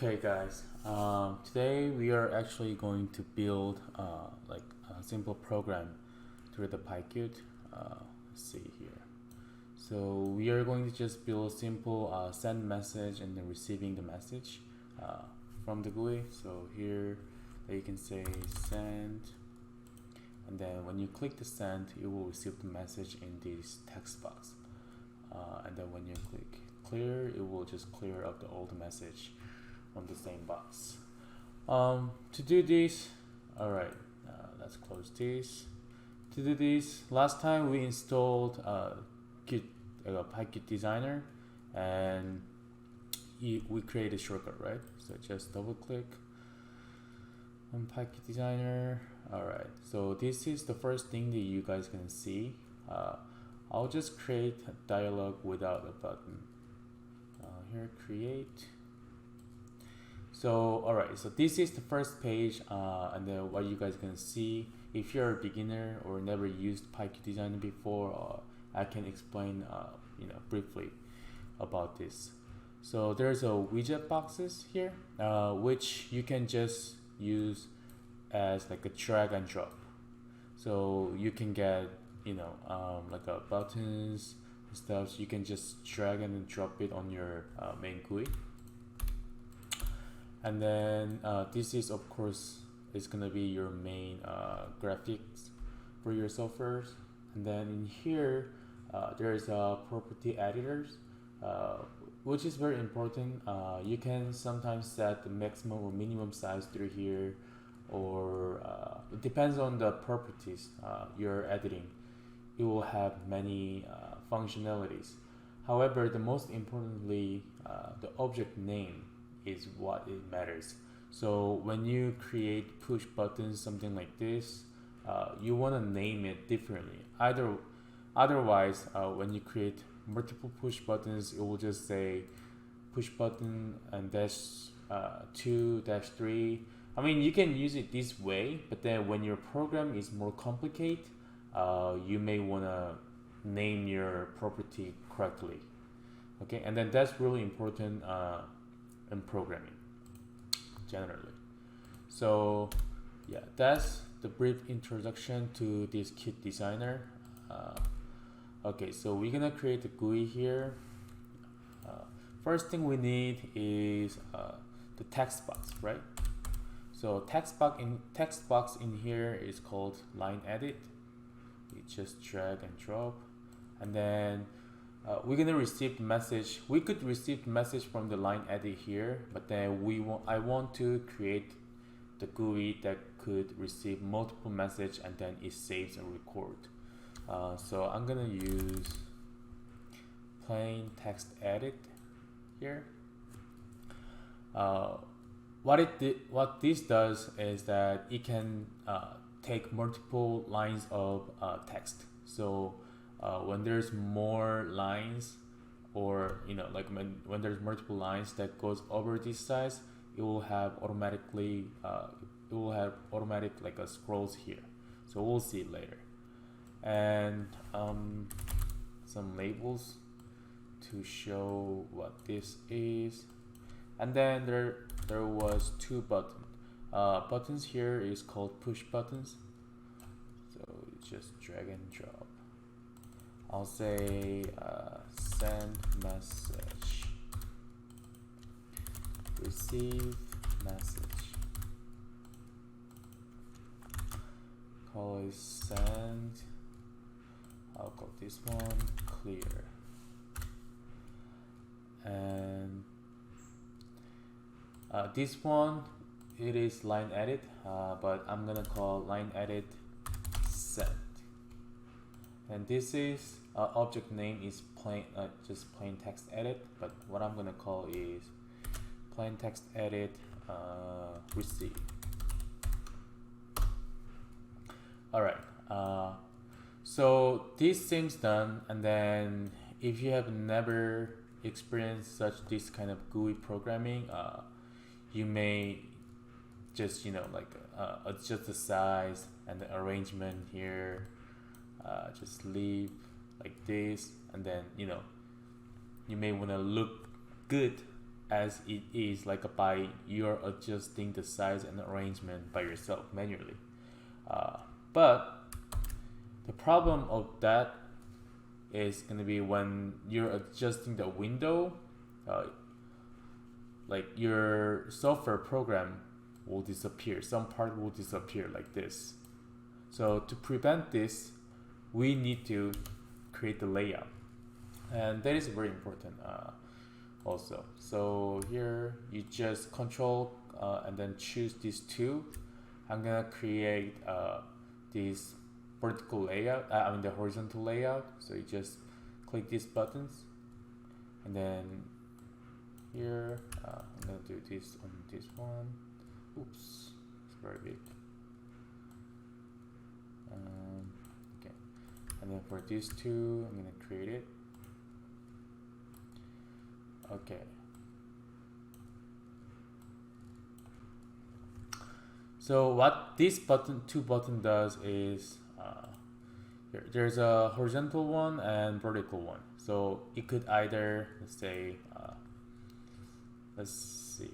Okay guys, today we are actually going to build like a simple program through the PyQt. Let's see here. So we are going to just build a simple send message and then receiving the message from the GUI. So here you can say send, and then when you click the send, you will receive the message in this text box. And then when you click clear, it will just clear up the old message on the same box. To do this, alright, let's close this. To do this, last time we installed PyQt Designer, and we created a shortcut, right? So just double click on PyQt Designer. Alright, so this is the first thing that you guys can see. I'll just create a dialog without a button. Here, create. So alright, so this is the first page, and then what you guys can see. If you're a beginner or never used PyQt Designer before, I can explain briefly about this. So there's a widget boxes here, which you can just use as like a drag and drop. So you can get like buttons and stuff, so you can just drag and drop it on your main GUI. And then this is, of course, is gonna be your main graphics for your software. And then in here, there's property editors, which is very important. You can sometimes set the maximum or minimum size through here, or it depends on the properties you're editing. It will have many functionalities. However, the most importantly, the object name is what it matters. So when you create push buttons, something like this, you want to name it differently. Otherwise, when you create multiple push buttons, it will just say push button and -2-3. I mean, you can use it this way, but then when your program is more complicated, you may want to name your property correctly. Okay, and then that's really important in programming generally. So yeah, that's the brief introduction to this Qt Designer. Okay, so we're gonna create a GUI here. First thing we need is the text box, right? So text box in here is called line edit. We just drag and drop, and then we're gonna receive the message. We could receive the message from the line edit here, but then I want to create the GUI that could receive multiple messages and then it saves and record. So I'm gonna use plain text edit here. What this does is that it can take multiple lines of text. So when there's more lines, or like when there's multiple lines that goes over this size, it will have automatic like a scrolls here. So we'll see it later. And some labels to show what this is. And then there was two buttons here is called push buttons. So just drag and drop. I'll say send message, receive message, call it send. I'll call this one clear, and this one, it is line edit, but I'm gonna call line edit send. And this is object name is plain, just plain text edit, but what I'm gonna call is plain text edit receive. Alright, so this thing's done, and then if you have never experienced this kind of GUI programming, you may just adjust the size and the arrangement here, just leave like this, and then you may want to look good as it is like by you're adjusting the size and arrangement by yourself manually. But the problem of that is going to be when you're adjusting the window, like your software program will disappear. Some part will disappear like this. So to prevent this, we need to create the layout, and that is very important also. So here you just control and then choose these two. I'm gonna create this vertical layout, the horizontal layout. So you just click these buttons, and then here I'm gonna do this on this one. Oops, it's very big. Okay, and then for these two, I'm gonna create it. Okay. So what this two button does is there's a horizontal one and vertical one. So it could either, let's say, let's see.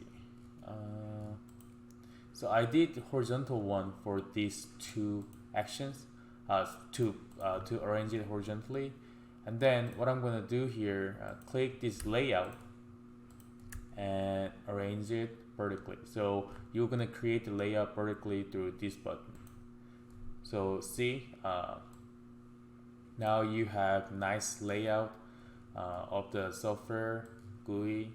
So I did the horizontal one for these two actions, to arrange it horizontally. And then what I'm gonna do here, click this layout and arrange it vertically. So you're gonna create the layout vertically through this button. So see, now you have nice layout of the software GUI,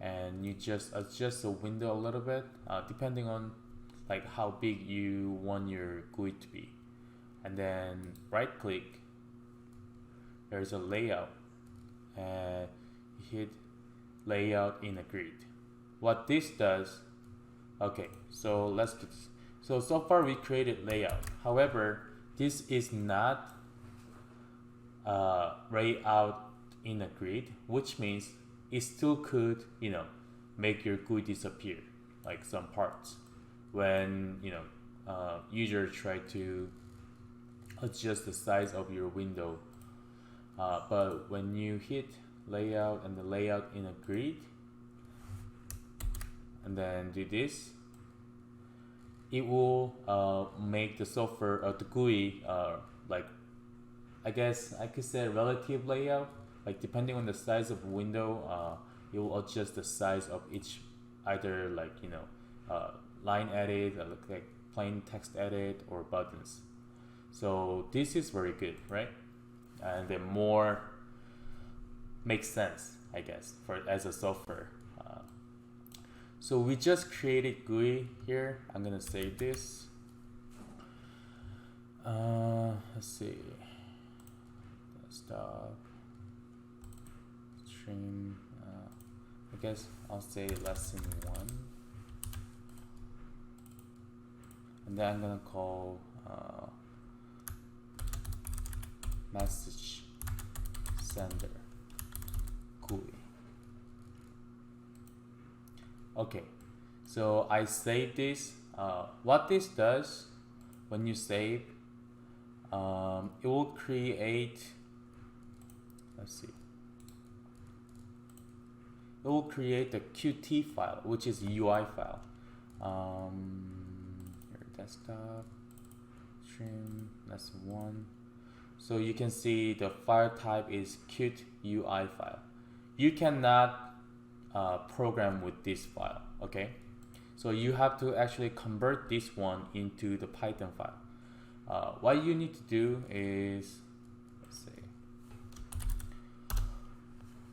and you just adjust the window a little bit depending on like how big you want your GUI to be. And then right click, there's a layout, and you hit layout in a grid. What this does, okay, so let's do this. So far we created layout. However, this is not layout in a grid, which means it still could, make your GUI disappear, like some parts, when users try to adjust the size of your window. But when you hit layout and the layout in a grid, and then do this, it will make the software, the GUI, like, I guess I could say relative layout. Like depending on the size of window, it will adjust the size of each, either like line edit, like plain text edit, or buttons. So this is very good, right? And then more makes sense, I guess, as a software. So we just created GUI here. I'm gonna save this. Let's see. Desktop stream. I guess I'll say lesson 1, and then I'm gonna call message sender GUI. Okay, so I save this. What this does, when you save, it will create, let's see, it will create the Qt file, which is UI file. Here, desktop stream lesson 1. So you can see the file type is Qt UI file. You cannot program with this file, okay? So you have to actually convert this one into the Python file. What you need to do is, let's see,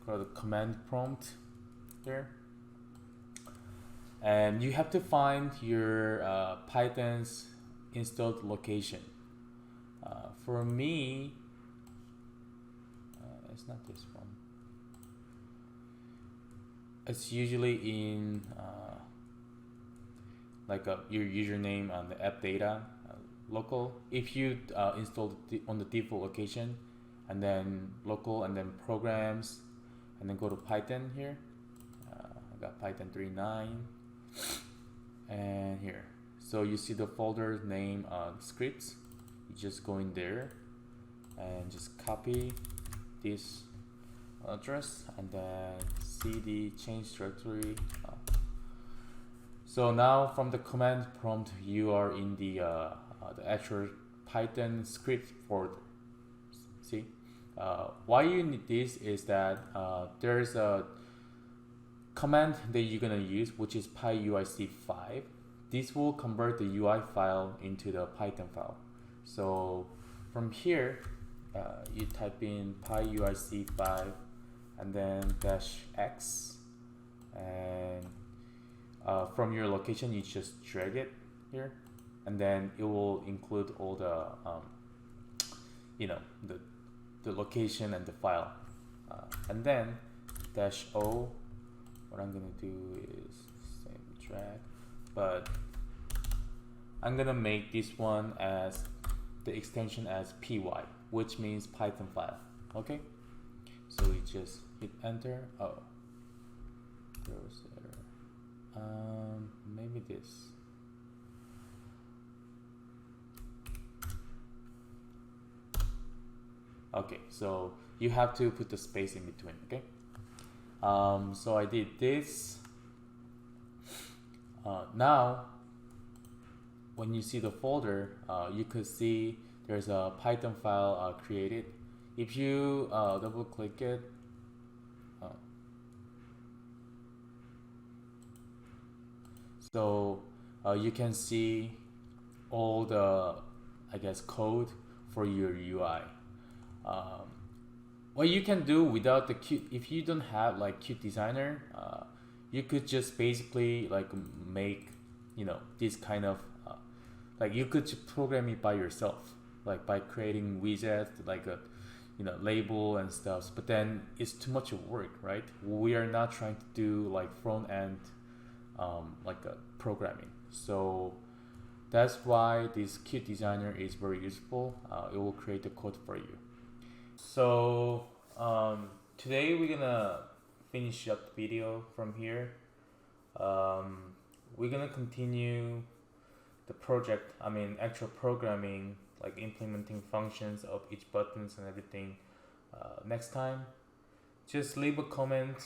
go to the command prompt here, and you have to find your Python's installed location. For me, it's not this one. It's usually in your username and the app data local. If you install on the default location, and then local, and then programs, and then go to Python here. I got Python 3.9, and here. So you see the folder name, scripts. You just go in there and just copy this address, and then cd change directory. So now from the command prompt, you are in the actual Python script folder. See, why you need this is that there's a command that you're gonna use, which is PyUIC5. This will convert the UI file into the Python file. So from here, you type in PyUIC5 and then -x, and from your location you just drag it here, and then it will include all the the location and the file, and then -o. What I'm gonna do is same drag, but I'm gonna make this one as the extension as py, which means Python file. Okay, so we just hit enter. Oh, there's error. Maybe this. Okay, so you have to put the space in between. Okay, so I did this. Now when you see the folder, you could see there's a Python file created. If you double click it, so you can see all the, I guess, code for your UI. What you can do without the Qt, if you don't have like Qt Designer, you could just basically like make, this kind of like you could just program it by yourself, like by creating widgets like a label and stuff. But then it's too much work, right? We are not trying to do like front end like a programming. So that's why this Qt Designer is very useful. It will create the code for you. So today we're gonna finish up the video from here. We're gonna continue the project, actual programming, like implementing functions of each buttons and everything next time. Just leave a comment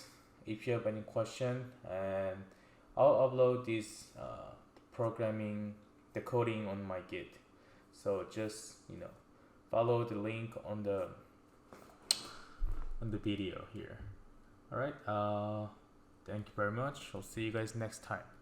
if you have any question, and I'll upload this programming, the coding on my Git. So just follow the link on the video here. All right, thank you very much. I'll see you guys next time.